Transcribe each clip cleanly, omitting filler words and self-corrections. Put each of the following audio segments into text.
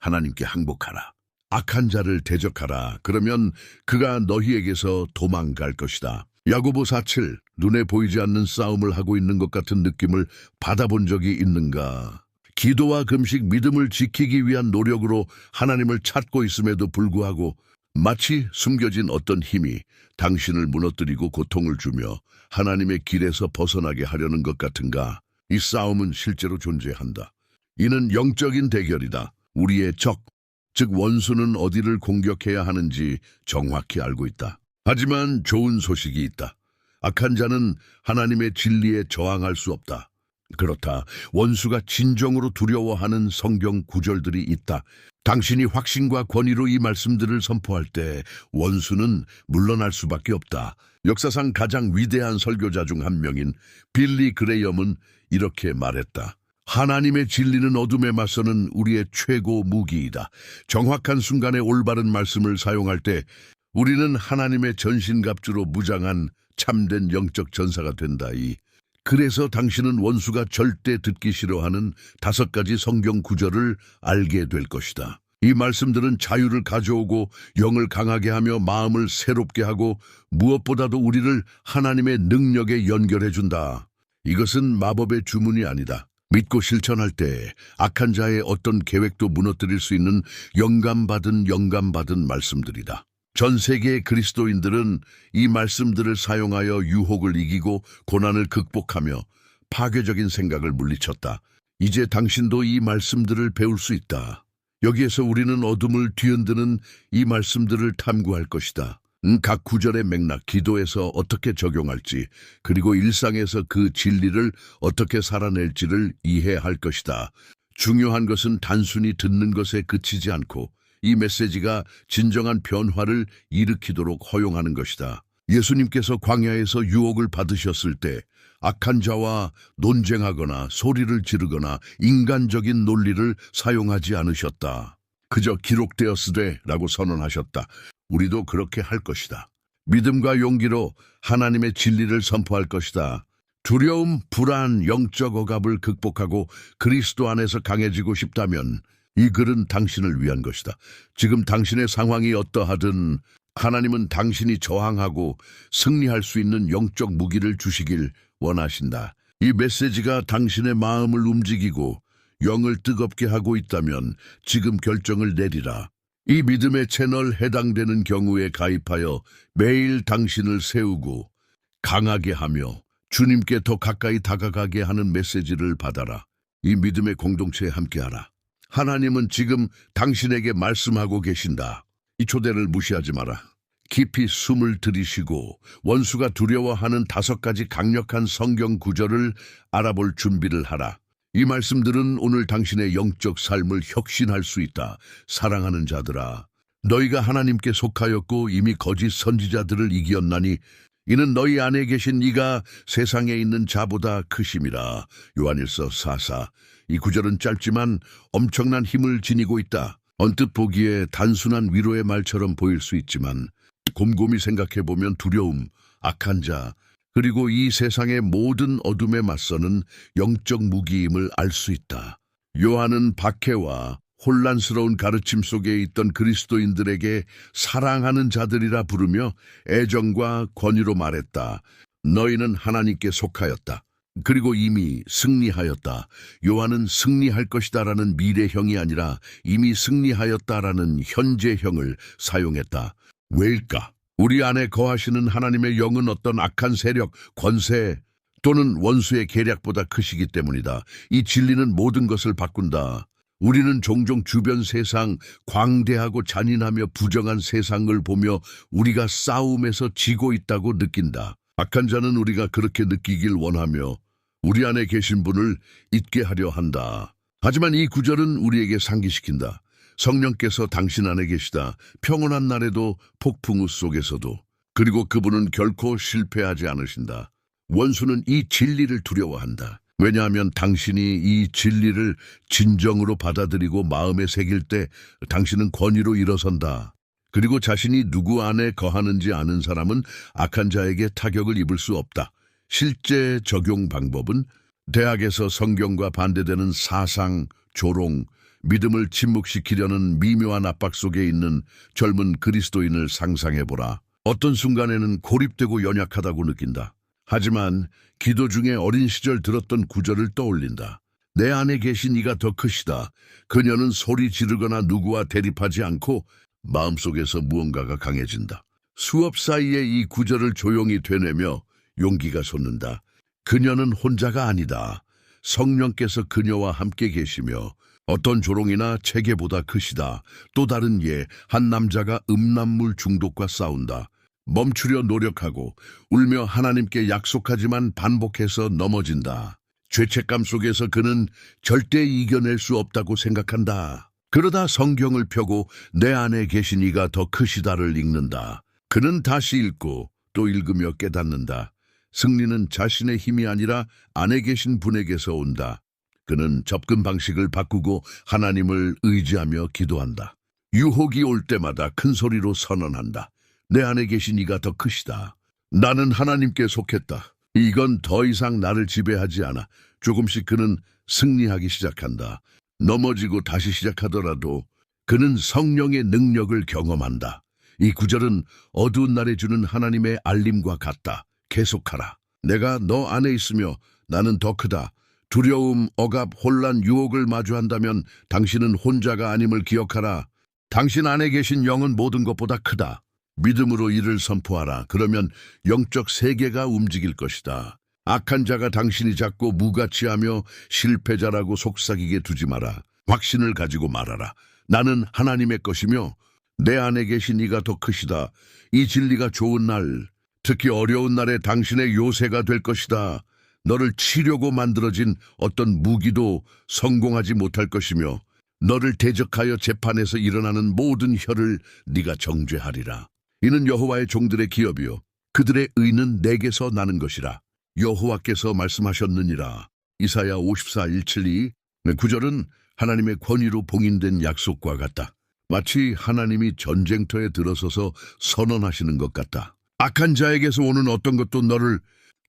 하나님께 항복하라. 악한 자를 대적하라. 그러면 그가 너희에게서 도망갈 것이다. 야고보 4:7 눈에 보이지 않는 싸움을 하고 있는 것 같은 느낌을 받아본 적이 있는가? 기도와 금식, 믿음을 지키기 위한 노력으로 하나님을 찾고 있음에도 불구하고 마치 숨겨진 어떤 힘이 당신을 무너뜨리고 고통을 주며 하나님의 길에서 벗어나게 하려는 것 같은가? 이 싸움은 실제로 존재한다. 이는 영적인 대결이다. 우리의 적, 즉 원수는 어디를 공격해야 하는지 정확히 알고 있다. 하지만 좋은 소식이 있다. 악한 자는 하나님의 진리에 저항할 수 없다. 그렇다. 원수가 진정으로 두려워하는 성경 구절들이 있다. 당신이 확신과 권위로 이 말씀들을 선포할 때 원수는 물러날 수밖에 없다. 역사상 가장 위대한 설교자 중 한 명인 빌리 그레이엄은 이렇게 말했다. 하나님의 진리는 어둠에 맞서는 우리의 최고 무기이다. 정확한 순간에 올바른 말씀을 사용할 때 우리는 하나님의 전신갑주로 무장한 참된 영적 전사가 된다. 그래서 당신은 원수가 절대 듣기 싫어하는 5가지 성경 구절을 알게 될 것이다. 이 말씀들은 자유를 가져오고 영을 강하게 하며 마음을 새롭게 하고 무엇보다도 우리를 하나님의 능력에 연결해준다. 이것은 마법의 주문이 아니다. 믿고 실천할 때 악한 자의 어떤 계획도 무너뜨릴 수 있는 영감받은 말씀들이다. 전 세계의 그리스도인들은 이 말씀들을 사용하여 유혹을 이기고 고난을 극복하며 파괴적인 생각을 물리쳤다. 이제 당신도 이 말씀들을 배울 수 있다. 여기에서 우리는 어둠을 뒤흔드는 이 말씀들을 탐구할 것이다. 각 구절의 맥락, 기도에서 어떻게 적용할지, 그리고 일상에서 그 진리를 어떻게 살아낼지를 이해할 것이다. 중요한 것은 단순히 듣는 것에 그치지 않고 이 메시지가 진정한 변화를 일으키도록 허용하는 것이다. 예수님께서 광야에서 유혹을 받으셨을 때 악한 자와 논쟁하거나 소리를 지르거나 인간적인 논리를 사용하지 않으셨다. 그저 기록되었으되 라고 선언하셨다. 우리도 그렇게 할 것이다. 믿음과 용기로 하나님의 진리를 선포할 것이다. 두려움, 불안, 영적 억압을 극복하고 그리스도 안에서 강해지고 싶다면 이 글은 당신을 위한 것이다. 지금 당신의 상황이 어떠하든 하나님은 당신이 저항하고 승리할 수 있는 영적 무기를 주시길 원하신다. 이 메시지가 당신의 마음을 움직이고 영을 뜨겁게 하고 있다면 지금 결정을 내리라. 이 믿음의 채널 해당되는 경우에 가입하여 매일 당신을 세우고 강하게 하며 주님께 더 가까이 다가가게 하는 메시지를 받아라. 이 믿음의 공동체에 함께하라. 하나님은 지금 당신에게 말씀하고 계신다. 이 초대를 무시하지 마라. 깊이 숨을 들이쉬고 원수가 두려워하는 5가지 강력한 성경 구절을 알아볼 준비를 하라. 이 말씀들은 오늘 당신의 영적 삶을 혁신할 수 있다. 사랑하는 자들아, 너희가 하나님께 속하였고 이미 거짓 선지자들을 이기었나니 이는 너희 안에 계신 이가 세상에 있는 자보다 크심이라. 요한일서 4:4. 이 구절은 짧지만 엄청난 힘을 지니고 있다. 언뜻 보기에 단순한 위로의 말처럼 보일 수 있지만 곰곰이 생각해보면 두려움, 악한 자, 그리고 이 세상의 모든 어둠에 맞서는 영적 무기임을 알 수 있다. 요한은 박해와 혼란스러운 가르침 속에 있던 그리스도인들에게 사랑하는 자들이라 부르며 애정과 권위로 말했다. 너희는 하나님께 속하였다. 그리고 이미 승리하였다. 요한은 승리할 것이다라는 미래형이 아니라 이미 승리하였다라는 현재형을 사용했다. 왜일까? 우리 안에 거하시는 하나님의 영은 어떤 악한 세력, 권세 또는 원수의 계략보다 크시기 때문이다. 이 진리는 모든 것을 바꾼다. 우리는 종종 주변 세상, 광대하고 잔인하며 부정한 세상을 보며 우리가 싸움에서 지고 있다고 느낀다. 악한 자는 우리가 그렇게 느끼길 원하며 우리 안에 계신 분을 잊게 하려 한다. 하지만 이 구절은 우리에게 상기시킨다. 성령께서 당신 안에 계시다. 평온한 날에도 폭풍우 속에서도. 그리고 그분은 결코 실패하지 않으신다. 원수는 이 진리를 두려워한다. 왜냐하면 당신이 이 진리를 진정으로 받아들이고 마음에 새길 때 당신은 권위로 일어선다. 그리고 자신이 누구 안에 거하는지 아는 사람은 악한 자에게 타격을 입을 수 없다. 실제 적용 방법은 대학에서 성경과 반대되는 사상, 조롱, 믿음을 침묵시키려는 미묘한 압박 속에 있는 젊은 그리스도인을 상상해보라. 어떤 순간에는 고립되고 연약하다고 느낀다. 하지만 기도 중에 어린 시절 들었던 구절을 떠올린다. 내 안에 계신 이가 더 크시다. 그녀는 소리 지르거나 누구와 대립하지 않고 마음속에서 무언가가 강해진다. 수업 사이에 이 구절을 조용히 되뇌며 용기가 솟는다. 그녀는 혼자가 아니다. 성령께서 그녀와 함께 계시며 어떤 조롱이나 체계보다 크시다. 또 다른 예, 한 남자가 음란물 중독과 싸운다. 멈추려 노력하고 울며 하나님께 약속하지만 반복해서 넘어진다. 죄책감 속에서 그는 절대 이겨낼 수 없다고 생각한다. 그러다 성경을 펴고 내 안에 계신 이가 더 크시다를 읽는다. 그는 다시 읽고 또 읽으며 깨닫는다. 승리는 자신의 힘이 아니라 안에 계신 분에게서 온다. 그는 접근 방식을 바꾸고 하나님을 의지하며 기도한다. 유혹이 올 때마다 큰 소리로 선언한다. 내 안에 계신 이가 더 크시다. 나는 하나님께 속했다. 이건 더 이상 나를 지배하지 않아. 조금씩 그는 승리하기 시작한다. 넘어지고 다시 시작하더라도 그는 성령의 능력을 경험한다. 이 구절은 어두운 날에 주는 하나님의 알림과 같다. 계속하라. 내가 너 안에 있으며 나는 더 크다. 두려움, 억압, 혼란, 유혹을 마주한다면 당신은 혼자가 아님을 기억하라. 당신 안에 계신 영은 모든 것보다 크다. 믿음으로 이를 선포하라. 그러면 영적 세계가 움직일 것이다. 악한 자가 당신이 잡고 무가치하며 실패자라고 속삭이게 두지 마라. 확신을 가지고 말하라. 나는 하나님의 것이며 내 안에 계신 이가 더 크시다. 이 진리가 좋은 날, 특히 어려운 날에 당신의 요새가 될 것이다. 너를 치려고 만들어진 어떤 무기도 성공하지 못할 것이며 너를 대적하여 재판에서 일어나는 모든 혀를 네가 정죄하리라. 이는 여호와의 종들의 기업이요 그들의 의는 내게서 나는 것이라. 여호와께서 말씀하셨느니라. 이사야 54:1-7-2 구절은 하나님의 권위로 봉인된 약속과 같다. 마치 하나님이 전쟁터에 들어서서 선언하시는 것 같다. 악한 자에게서 오는 어떤 것도 너를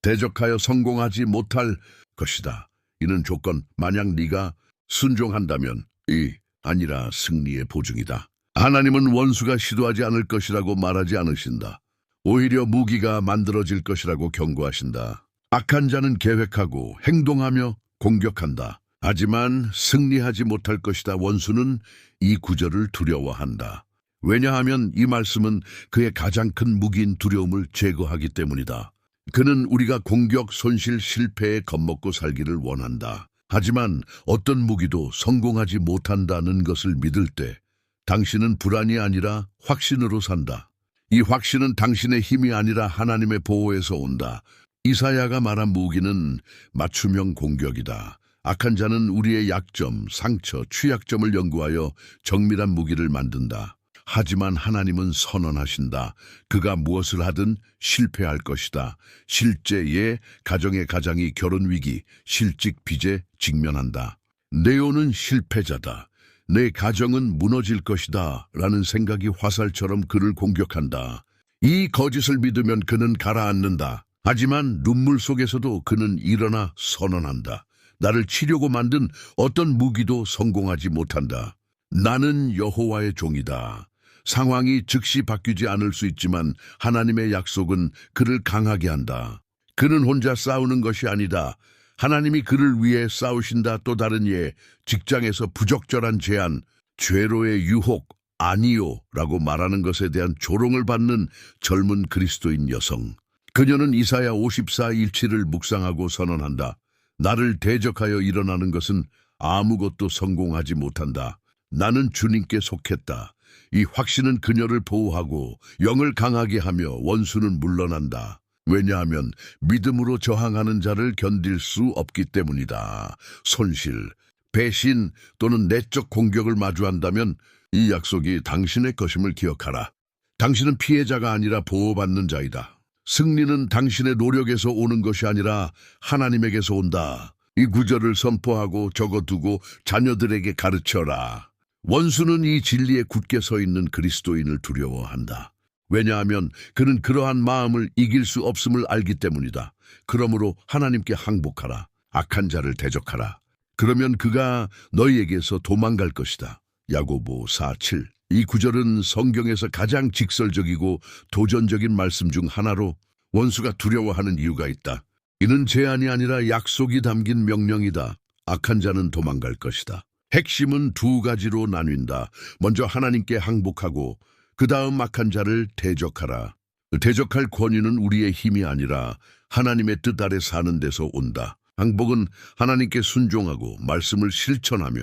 대적하여 성공하지 못할 것이다. 이는 조건, 만약 네가 순종한다면 이 아니라 승리의 보증이다. 하나님은 원수가 시도하지 않을 것이라고 말하지 않으신다. 오히려 무기가 만들어질 것이라고 경고하신다. 악한 자는 계획하고 행동하며 공격한다. 하지만 승리하지 못할 것이다. 원수는 이 구절을 두려워한다. 왜냐하면 이 말씀은 그의 가장 큰 무기인 두려움을 제거하기 때문이다. 그는 우리가 공격, 손실, 실패에 겁먹고 살기를 원한다. 하지만 어떤 무기도 성공하지 못한다는 것을 믿을 때 당신은 불안이 아니라 확신으로 산다. 이 확신은 당신의 힘이 아니라 하나님의 보호에서 온다. 이사야가 말한 무기는 맞춤형 공격이다. 악한 자는 우리의 약점, 상처, 취약점을 연구하여 정밀한 무기를 만든다. 하지만 하나님은 선언하신다. 그가 무엇을 하든 실패할 것이다. 실제의 가정의 가장이 결혼 위기, 실직 빚에 직면한다. 네오는 실패자다. 내 가정은 무너질 것이다. 라는 생각이 화살처럼 그를 공격한다. 이 거짓을 믿으면 그는 가라앉는다. 하지만 눈물 속에서도 그는 일어나 선언한다. 나를 치려고 만든 어떤 무기도 성공하지 못한다. 나는 여호와의 종이다. 상황이 즉시 바뀌지 않을 수 있지만 하나님의 약속은 그를 강하게 한다. 그는 혼자 싸우는 것이 아니다. 하나님이 그를 위해 싸우신다. 또 다른 예, 직장에서 부적절한 제안, 죄로의 유혹, 아니요 라고 말하는 것에 대한 조롱을 받는 젊은 그리스도인 여성. 그녀는 이사야 54:1-7을 묵상하고 선언한다. 나를 대적하여 일어나는 것은 아무것도 성공하지 못한다. 나는 주님께 속했다. 이 확신은 그녀를 보호하고 영을 강하게 하며 원수는 물러난다. 왜냐하면 믿음으로 저항하는 자를 견딜 수 없기 때문이다. 손실, 배신 또는 내적 공격을 마주한다면 이 약속이 당신의 것임을 기억하라. 당신은 피해자가 아니라 보호받는 자이다. 승리는 당신의 노력에서 오는 것이 아니라 하나님에게서 온다. 이 구절을 선포하고 적어두고 자녀들에게 가르쳐라. 원수는 이 진리에 굳게 서 있는 그리스도인을 두려워한다. 왜냐하면 그는 그러한 마음을 이길 수 없음을 알기 때문이다. 그러므로 하나님께 항복하라. 악한 자를 대적하라. 그러면 그가 너희에게서 도망갈 것이다. 야고보 4:7. 이 구절은 성경에서 가장 직설적이고 도전적인 말씀 중 하나로 원수가 두려워하는 이유가 있다. 이는 제한이 아니라 약속이 담긴 명령이다. 악한 자는 도망갈 것이다. 핵심은 두 가지로 나뉜다. 먼저 하나님께 항복하고 그 다음 악한 자를 대적하라. 대적할 권위는 우리의 힘이 아니라 하나님의 뜻 아래 사는 데서 온다. 항복은 하나님께 순종하고 말씀을 실천하며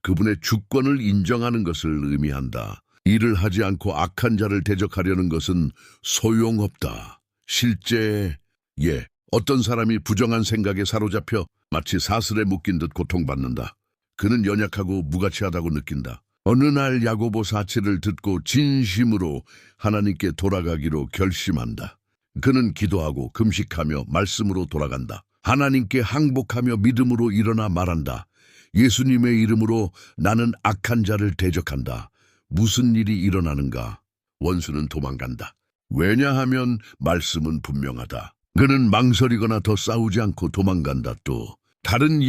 그분의 주권을 인정하는 것을 의미한다. 이를 하지 않고 악한 자를 대적하려는 것은 소용없다. 실제 어떤 사람이 부정한 생각에 사로잡혀 마치 사슬에 묶인 듯 고통받는다. 그는 연약하고 무가치하다고 느낀다. 어느 날 야고보 4:7을 듣고 진심으로 하나님께 돌아가기로 결심한다. 그는 기도하고 금식하며 말씀으로 돌아간다. 하나님께 항복하며 믿음으로 일어나 말한다. 예수님의 이름으로 나는 악한 자를 대적한다. 무슨 일이 일어나는가? 원수는 도망간다. 왜냐하면 말씀은 분명하다. 그는 망설이거나 더 싸우지 않고 도망간다. 또 다른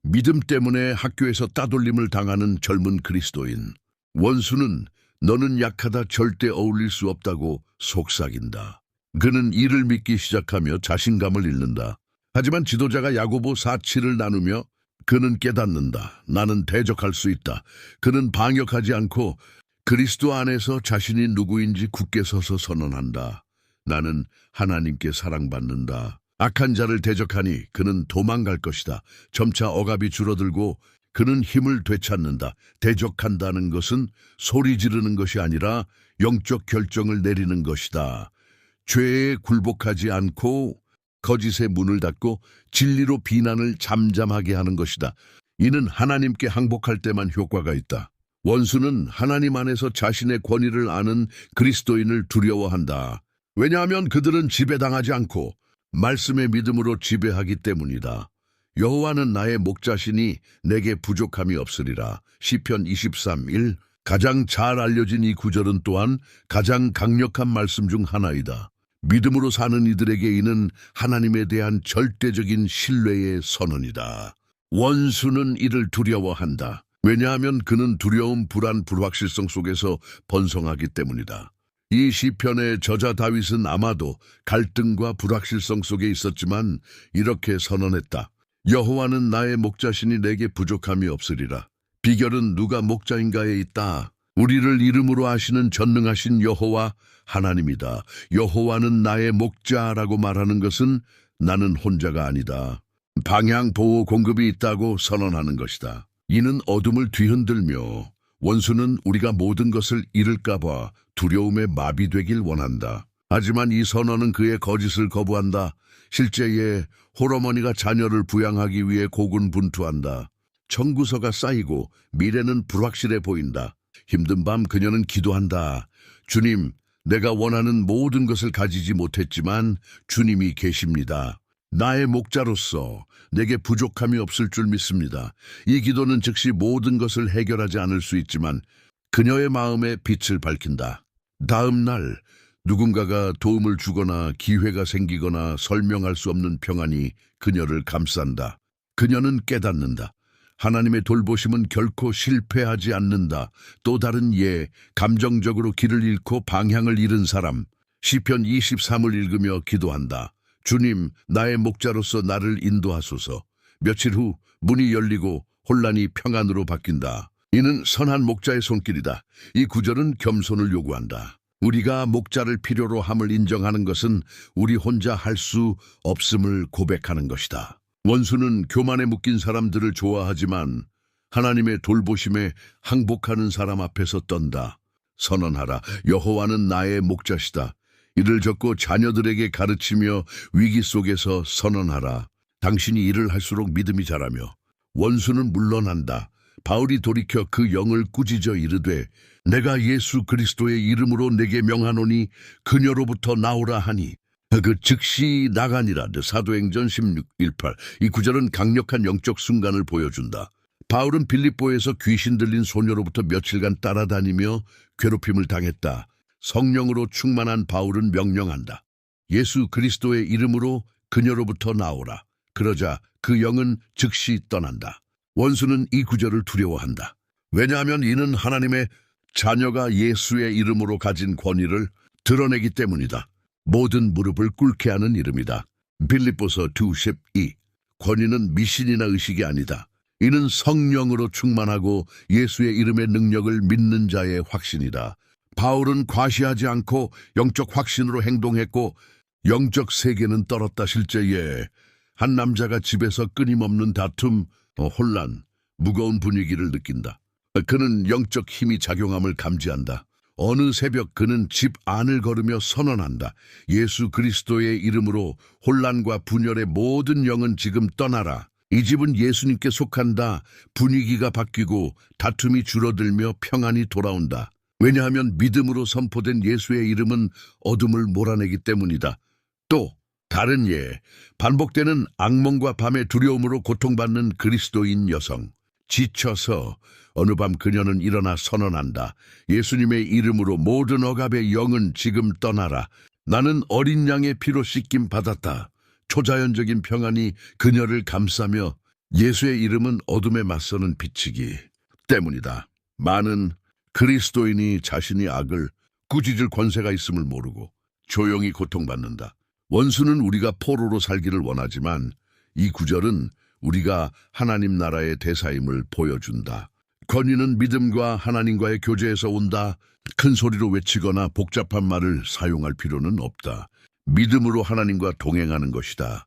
믿음 때문에 학교에서 따돌림을 당하는 젊은 그리스도인. 원수는 너는 약하다, 절대 어울릴 수 없다고 속삭인다. 그는 이를 믿기 시작하며 자신감을 잃는다. 하지만 지도자가 야고보 4:7을 나누며 그는 깨닫는다. 나는 대적할 수 있다. 그는 방역하지 않고 그리스도 안에서 자신이 누구인지 굳게 서서 선언한다. 나는 하나님께 사랑받는다. 악한 자를 대적하니 그는 도망갈 것이다. 점차 억압이 줄어들고 그는 힘을 되찾는다. 대적한다는 것은 소리 지르는 것이 아니라 영적 결정을 내리는 것이다. 죄에 굴복하지 않고 거짓의 문을 닫고 진리로 비난을 잠잠하게 하는 것이다. 이는 하나님께 항복할 때만 효과가 있다. 원수는 하나님 안에서 자신의 권위를 아는 그리스도인을 두려워한다. 왜냐하면 그들은 지배당하지 않고 말씀의 믿음으로 지배하기 때문이다. 여호와는 나의 목자시니 내게 부족함이 없으리라. 시편 23:1. 가장 잘 알려진 이 구절은 또한 가장 강력한 말씀 중 하나이다. 믿음으로 사는 이들에게 이는 하나님에 대한 절대적인 신뢰의 선언이다. 원수는 이를 두려워한다. 왜냐하면 그는 두려움, 불안, 불확실성 속에서 번성하기 때문이다. 이 시편의 저자 다윗은 아마도 갈등과 불확실성 속에 있었지만 이렇게 선언했다. 여호와는 나의 목자시니 내게 부족함이 없으리라. 비결은 누가 목자인가에 있다. 우리를 이름으로 아시는 전능하신 여호와 하나님이다. 여호와는 나의 목자라고 말하는 것은 나는 혼자가 아니다. 방향, 보호, 공급이 있다고 선언하는 것이다. 이는 어둠을 뒤흔들며 원수는 우리가 모든 것을 잃을까 봐 두려움에 마비되길 원한다. 하지만 이 선언은 그의 거짓을 거부한다. 실제에 홀어머니가 자녀를 부양하기 위해 고군분투한다. 청구서가 쌓이고 미래는 불확실해 보인다. 힘든 밤 그녀는 기도한다. 주님, 내가 원하는 모든 것을 가지지 못했지만 주님이 계십니다. 나의 목자로서 내게 부족함이 없을 줄 믿습니다. 이 기도는 즉시 모든 것을 해결하지 않을 수 있지만 그녀의 마음에 빛을 밝힌다. 다음 날 누군가가 도움을 주거나 기회가 생기거나 설명할 수 없는 평안이 그녀를 감싼다. 그녀는 깨닫는다. 하나님의 돌보심은 결코 실패하지 않는다. 또 다른 감정적으로 길을 잃고 방향을 잃은 사람. 시편 23을 읽으며 기도한다. 주님, 나의 목자로서 나를 인도하소서. 며칠 후 문이 열리고 혼란이 평안으로 바뀐다. 이는 선한 목자의 손길이다. 이 구절은 겸손을 요구한다. 우리가 목자를 필요로 함을 인정하는 것은 우리 혼자 할 수 없음을 고백하는 것이다. 원수는 교만에 묶인 사람들을 좋아하지만 하나님의 돌보심에 항복하는 사람 앞에서 떤다. 선언하라. 여호와는 나의 목자시다. 이를 적고 자녀들에게 가르치며 위기 속에서 선언하라. 당신이 일을 할수록 믿음이 자라며 원수는 물러난다. 바울이 돌이켜 그 영을 꾸짖어 이르되 내가 예수 그리스도의 이름으로 내게 명하노니 그녀로부터 나오라 하니 그 즉시 나가니라. 사도행전 16:18. 이 구절은 강력한 영적 순간을 보여준다. 바울은 빌립보에서 귀신 들린 소녀로부터 며칠간 따라다니며 괴롭힘을 당했다. 성령으로 충만한 바울은 명령한다. 예수 그리스도의 이름으로 그녀로부터 나오라. 그러자 그 영은 즉시 떠난다. 원수는 이 구절을 두려워한다. 왜냐하면 이는 하나님의 자녀가 예수의 이름으로 가진 권위를 드러내기 때문이다. 모든 무릎을 꿇게 하는 이름이다. 빌립보서 2:12. 권위는 미신이나 의식이 아니다. 이는 성령으로 충만하고 예수의 이름의 능력을 믿는 자의 확신이다. 바울은 과시하지 않고 영적 확신으로 행동했고 영적 세계는 떨었다. 실제에 한 남자가 집에서 끊임없는 다툼, 혼란, 무거운 분위기를 느낀다. 그는 영적 힘이 작용함을 감지한다. 어느 새벽 그는 집 안을 걸으며 선언한다. 예수 그리스도의 이름으로 혼란과 분열의 모든 영은 지금 떠나라. 이 집은 예수님께 속한다. 분위기가 바뀌고 다툼이 줄어들며 평안이 돌아온다. 왜냐하면 믿음으로 선포된 예수의 이름은 어둠을 몰아내기 때문이다. 또 다른 예, 반복되는 악몽과 밤의 두려움으로 고통받는 그리스도인 여성. 지쳐서 어느 밤 그녀는 일어나 선언한다. 예수님의 이름으로 모든 억압의 영은 지금 떠나라. 나는 어린 양의 피로 씻김 받았다. 초자연적인 평안이 그녀를 감싸며 예수의 이름은 어둠에 맞서는 빛이기 때문이다. 많은 그리스도인이 자신이 악을 꾸짖을 권세가 있음을 모르고 조용히 고통받는다. 원수는 우리가 포로로 살기를 원하지만 이 구절은 우리가 하나님 나라의 대사임을 보여준다. 권위는 믿음과 하나님과의 교제에서 온다. 큰 소리로 외치거나 복잡한 말을 사용할 필요는 없다. 믿음으로 하나님과 동행하는 것이다.